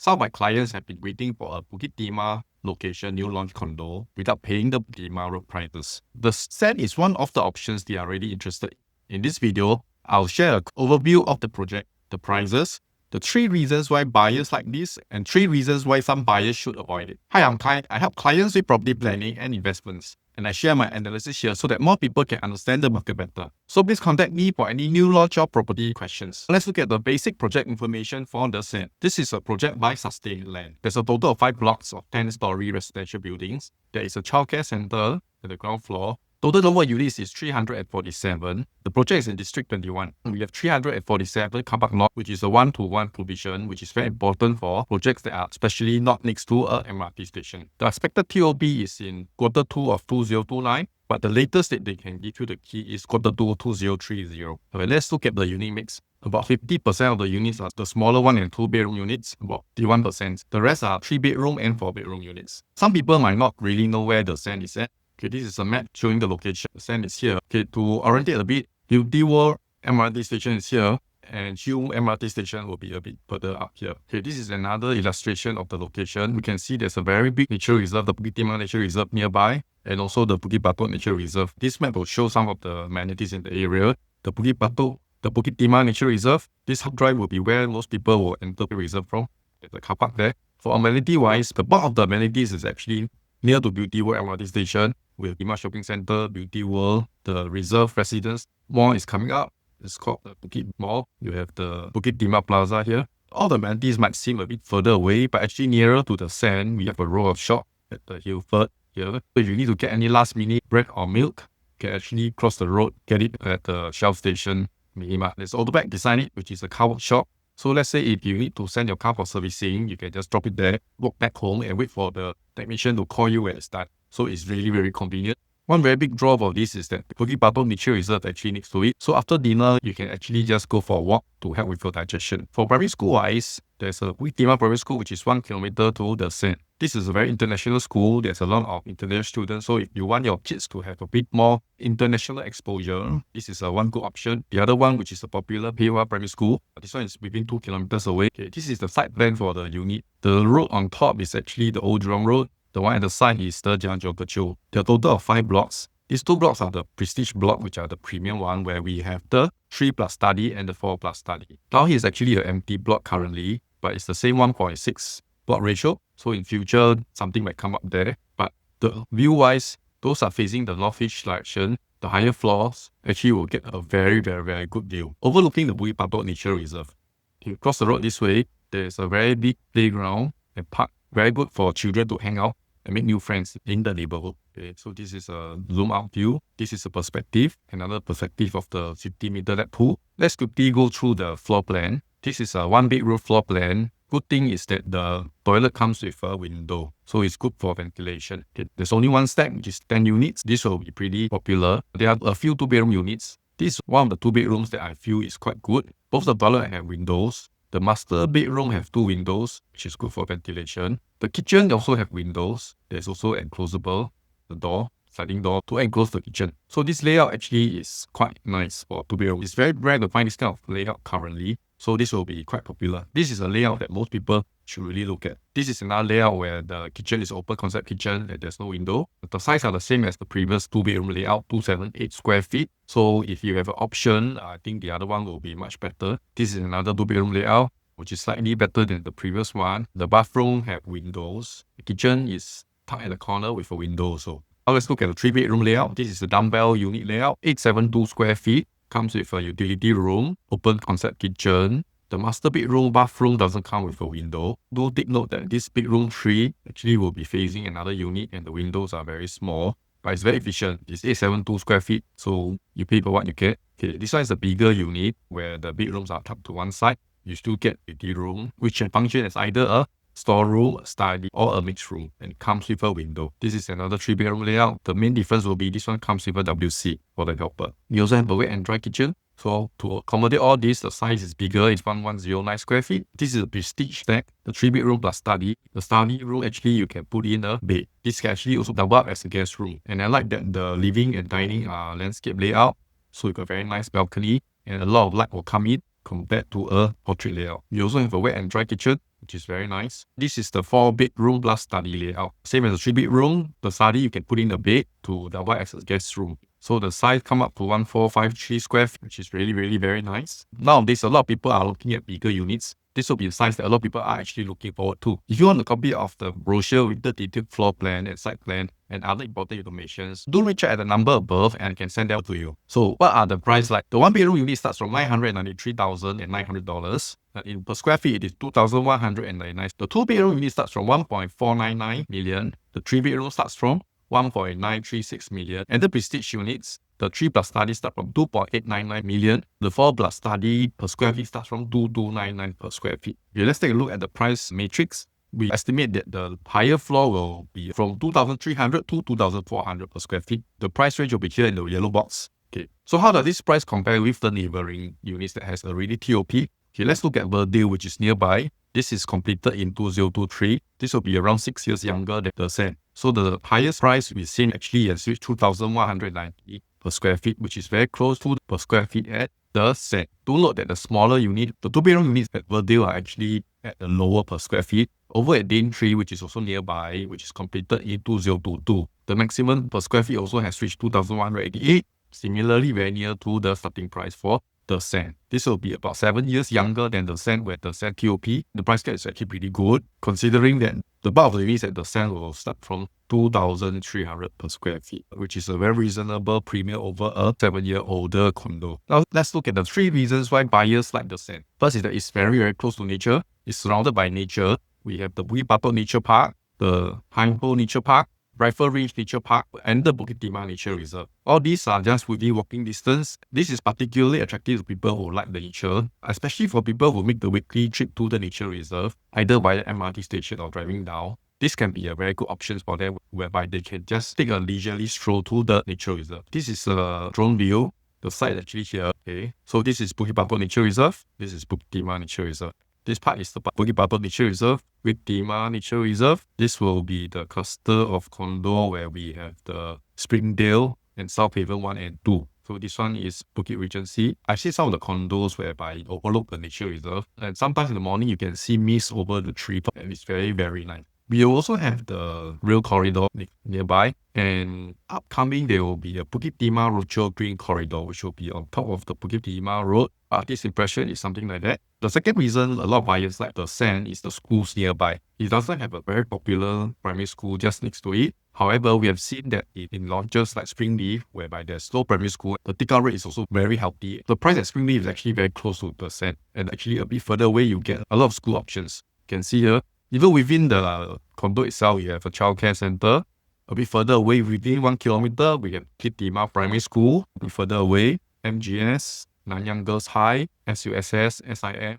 Some of my clients have been waiting for a Bukit Timah location new launch condo without paying the Bukit Timah road prices. The Sen is one of the options they are really interested in. In this video, I'll share an overview of the project, the prices, the 3 reasons why buyers like this, and 3 reasons why some buyers should avoid it. Hi, I'm Khai. I help clients with property planning and investments, and I share my analysis here so that more people can understand the market better. So please contact me for any new launch or property questions. Let's look at the basic project information for the Sen. This is a project by sustained land. There's a total of 5 blocks of 10-story residential buildings. There is a childcare center at the ground floor. Total number of units is 347. The project is in District 21. We have 347 car park lot, which is a 1-to-1 provision, which is very important for projects that are especially not next to a MRT station. The expected TOB is in Q2 of 2029, but the latest that they can give you the key is Q2 2030. Okay, let's look at the unit mix. About 50% of the units are the smaller 1 and 2 bedroom units, about 51%. The rest are 3 bedroom and 4 bedroom units. Some people might not really know where the Sen is at. Okay, this is a map showing the location. The Sen is here. Okay, to orientate a bit, Beauty World MRT station is here, and Hume MRT station will be a bit further up here. Okay, this is another illustration of the location. We can see there's a very big nature reserve, the Bukit Timah Nature Reserve nearby, and also the Bukit Batok Nature Reserve. This map will show some of the amenities in the area. The Bukit Batok, the Bukit Timah Nature Reserve, this hub drive will be where most people will enter the reserve from. There's a car park there. For amenity-wise, the bulk of the amenities is actually near to Beauty World MRT station, with Timah Shopping Center, Beauty World, the Reserve Residence Mall is coming up. It's called the Bukit Mall. You have the Bukit Timah Plaza here. All the amenities might seem a bit further away, but actually nearer to the Sen, we have a row of shops at the Hillford here. So if you need to get any last minute bread or milk, you can actually cross the road, get it at the Shell Station, Timah. There's also back beside it, which is a car workshop. So let's say if you need to send your car for servicing, you can just drop it there, walk back home and wait for the technician to call you when it's done. So it's really very convenient. One very big draw of this is that the Bukit Batok Nature Reserve actually next to it. So after dinner, you can actually just go for a walk to help with your digestion. For primary school wise, there's a Bukit Timah Primary School, which is 1 kilometer to the Sen. This is a very international school. There's a lot of international students. So if you want your kids to have a bit more international exposure, this is one good option. The other one, which is a popular Pei-Hwa Primary School, this one is within 2 kilometers away. Okay, this is the site plan for the unit. The road on top is actually the Old Jurong Road. The one at the side is the Jiang Jogachou. There are a total of 5 blocks. These 2 blocks are the prestige block, which are the premium one, where we have the 3 plus study and the 4 plus study. Now here is actually an empty block currently, but it's the same 1.6 block ratio. So in future, something might come up there. But the view-wise, those are facing the north-east direction. The higher floors actually will get a very, very, very good view, overlooking the Bukit Batok Nature Reserve. If you cross the road this way, there's a very big playground and park, very good for children to hang out and make new friends in the neighborhood. Okay, so this is a zoom out view. This is a perspective, another perspective of the 50-meter lap pool. Let's quickly go through the floor plan. This is a 1-bedroom floor plan. Good thing is that the toilet comes with a window, so it's good for ventilation. Okay, there's only one stack, which is 10 units. This will be pretty popular. There are a few 2-bedroom units. This is one of the 2 bedrooms that I feel is quite good. Both the toilet have windows. The master bedroom have 2 windows, which is good for ventilation. The kitchen also have windows. There's also enclosable, the door, sliding door to enclose the kitchen. So this layout actually is quite nice for 2 bedrooms. It's very rare to find this kind of layout currently. So this will be quite popular. This is a layout that most people should really look at. This is another layout where the kitchen is open concept kitchen and there's no window. The size are the same as the previous 2-bedroom layout, 278 square feet. So if you have an option, I think the other one will be much better. This is another 2-bedroom layout, which is slightly better than the previous one. The bathroom have windows. The kitchen is tucked at the corner with a window also. Now let's look at the 3-bedroom layout. This is the dumbbell unit layout, 872 square feet. Comes with a utility room, open concept kitchen. The master bedroom bathroom doesn't come with a window. Do take note that this bedroom 3 actually will be facing another unit and the windows are very small. But it's very efficient. It's 872 square feet, so you pay for what you get. Okay, this one is a bigger unit where the bedrooms are tucked to one side. You still get a utility room, which can function as either a storeroom, study, or a mixed room, and it comes with a window. This is another 3-bedroom layout. The main difference will be this one comes with a WC for the helper. You also have a wet and dry kitchen. So to accommodate all this, the size is bigger. It's 1109 square feet. This is a prestige stack, the 3-bedroom plus study. The study room, actually, you can put in a bed. This can actually also double up as a guest room. And I like that the living and dining are landscape layout. So you got a very nice balcony and a lot of light will come in compared to a portrait layout. You also have a wet and dry kitchen. which is very nice. This is the 4-bedroom plus study layout. Same as the 3-bedroom, the study you can put in a bed to double as a guest room. So the size come up to 1453 square feet, which is really very nice. Nowadays, a lot of people are looking at bigger units. This will be a size that a lot of people are actually looking forward to. If you want a copy of the brochure with the detailed floor plan and site plan and other important information, do reach out at the number above and I can send that to you. So what are the price like? The 1-bedroom unit starts from $993,900. In per square feet, it is $2,199. The 2-bedroom unit starts from $1.499 million. The 3-bedroom starts from $1.936 million. And the prestige units, the 3 plus study start from $2.899 million. The 4 plus study per square feet starts from $2,299 per square feet. Okay, let's take a look at the price matrix. We estimate that the higher floor will be from $2,300 to $2,400 per square feet. The price range will be here in the yellow box. Okay, so how does this price compare with the neighboring units that has already TOP? Okay, let's look at Verdale, which is nearby. This is completed in 2023. This will be around 6 years younger than the Sen. So the highest price we've seen actually has reached $2,190 per square feet, which is very close to per square feet at the Sen. Do note that the smaller unit, the 2-bedroom units at Verdale are actually at a lower per square feet. Over at Daintree, which is also nearby, which is completed in 2022, the maximum per square feet also has reached $2,188. Similarly, very near to the starting price for the Sen. This will be about 7 years younger than the Sen where the Sen TOP. The price gap is actually pretty good, considering that the bulk of the units at the Sen will start from $2,300 per square feet, which is a very reasonable premium over a 7-year-older condo. Now, let's look at the 3 reasons why buyers like the Sen. First is that it's very close to nature. It's surrounded by nature. We have the Bukit Nature Park, the Hangpo Nature Park, Rifle Range Nature Park, and the Bukit Timah Nature Reserve. All these are just within walking distance. This is particularly attractive to people who like the nature, especially for people who make the weekly trip to the nature reserve, either via MRT station or driving down. This can be a very good option for them, whereby they can just take a leisurely stroll to the nature reserve. This is a drone view. The site actually here. Okay, so this is Bukit Nature Reserve. This is Bukit Timah Nature Reserve. This part is the Bukit Nature Reserve with Timah Nature Reserve. This will be the cluster of condo where we have the Springdale and South Haven 1 and 2. So this one is Bukit Regency. I see some of the condos whereby you overlook the nature reserve. And sometimes in the morning you can see mist over the tree and it's very nice. We also have the rail corridor nearby, and upcoming there will be a Bukit Timah Rochor Green Corridor, which will be on top of the Bukit Timah Road. This impression is something like that. The second reason a lot of buyers like the Sen is the schools nearby. It doesn't have a very popular primary school just next to it. However, we have seen that in launches like Springleaf, whereby there's no primary school, the take-out rate is also very healthy. The price at Springleaf is actually very close to the Sen, and actually a bit further away you get a lot of school options. You can see here, even within the condo itself, you have a childcare center. A bit further away, within 1 kilometer, we have Bukit Timah Primary School. A bit further away, MGS, Nanyang Girls High, SUSS, SIM,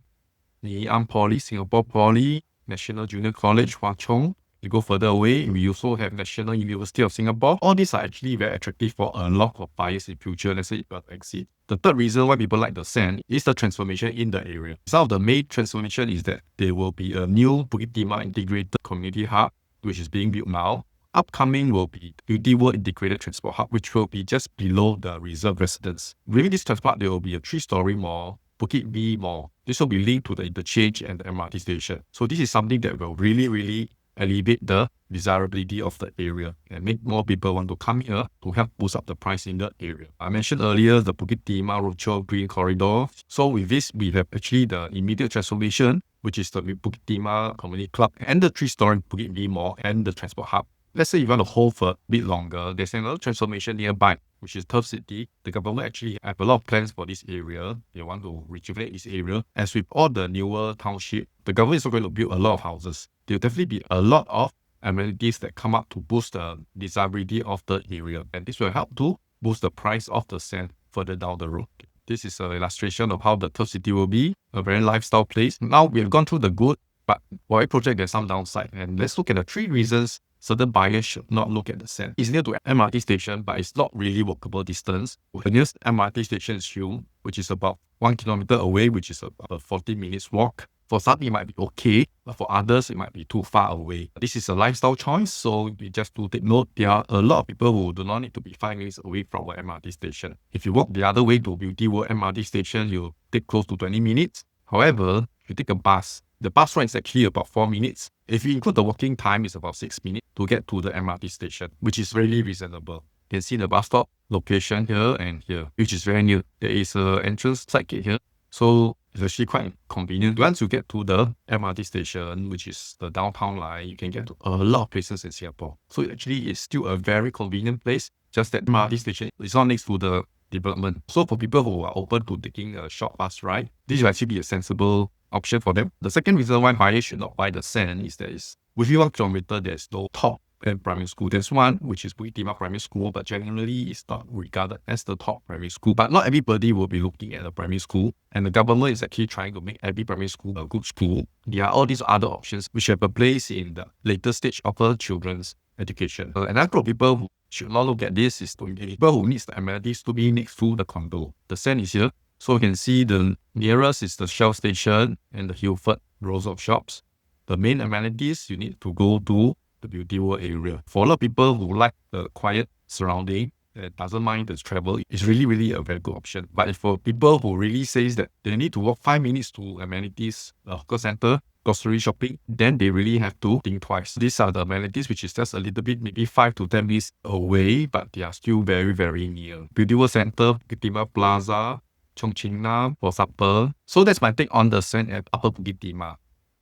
Ngee Ann Poly, Singapore Poly, National Junior College, Hwa Chong. You go further away, we also have National University of Singapore. All these are actually very attractive for a lot of buyers in future. Let's say if you want to exit. The third reason why people like the Sen is the transformation in the area. Some of the main transformation is that there will be a new Bukit Timah Integrated Community Hub, which is being built now. Upcoming will be Beauty World Integrated Transport Hub, which will be just below the reserve residence. Within this transport, there will be a 3-story mall, Bukit B Mall. This will be linked to the interchange and the MRT station. So this is something that will really elevate the desirability of the area and make more people want to come here to help boost up the price in the area. I mentioned earlier the Bukit Timah Rochor Green Corridor. So with this, we have actually the immediate transformation, which is the Bukit Timah Community Club and the 3-story Bukit B Mall and the transport hub. Let's say you want to hold for a bit longer, there's another transformation nearby, which is Turf City. The government actually have a lot of plans for this area. They want to rejuvenate this area. As with all the newer township, the government is also going to build a lot of houses. There will definitely be a lot of amenities that come up to boost the desirability of the area. And this will help to boost the price of the Sen further down the road. This is an illustration of how the Turf City will be, a very lifestyle place. Now we have gone through the good, but for every project there's some downside. And let's look at the 3 reasons certain buyers should not look at the Sen. It's near to MRT station, but it's not really walkable distance. The nearest MRT station is Hume, which is about 1 kilometer away, which is about a 40 minutes walk. For some, it might be okay, but for others, it might be too far away. This is a lifestyle choice, so we just to take note, there are a lot of people who do not need to be 5 minutes away from an MRT station. If you walk the other way to Beauty World MRT station, you'll take close to 20 minutes. However, if you take a bus, The bus ride is actually about 4 minutes. If you include the walking time, it's about 6 minutes to get to the MRT station, which is really reasonable. You can see the bus stop location here and here, which is very near. There is an entrance side gate here, so it's actually quite convenient. Once you get to the MRT station, which is the downtown line, you can get to a lot of places in Singapore. So it actually is still a very convenient place, just that MRT station is not next to the development. So for people who are open to taking a short bus ride, this will actually be a sensible option for them. The second reason why buyers should not buy the Sen is that within 1 kilometer, there's no top primary school. There's one which is Bukit Primary School, but generally it's not regarded as the top primary school. But not everybody will be looking at a primary school, and the government is actually trying to make every primary school a good school. There are all these other options which have a place in the later stage of a children's education. Another group of people who should not look at this is people who need the amenities to be next to the condo. The Sen is here, so you can see the nearest is the Shell station and the Hilford rows of shops. The main amenities you need to go to the Beauty World area. For a lot of people who like the quiet surrounding and doesn't mind the travel, it's really a very good option. But for people who really says that they need to walk 5 minutes to amenities, a hawker center, grocery shopping, then they really have to think twice. These are the amenities which is just a little bit, maybe 5 to 10 minutes away, but they are still very near. Beauty World Center, Timah Plaza, Chong Chin Nam for supper. So that's my take on the Sen at Upper Bukit Timah.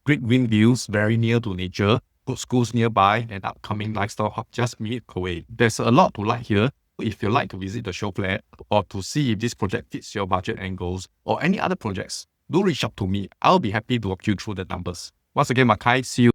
Great wind views, very near to nature, good schools nearby, and upcoming lifestyle hub just minutes away. There's a lot to like here. If you like to visit the show flat or to see if this project fits your budget and goals or any other projects, do reach out to me. I'll be happy to walk you through the numbers. Once again, Khai, see you.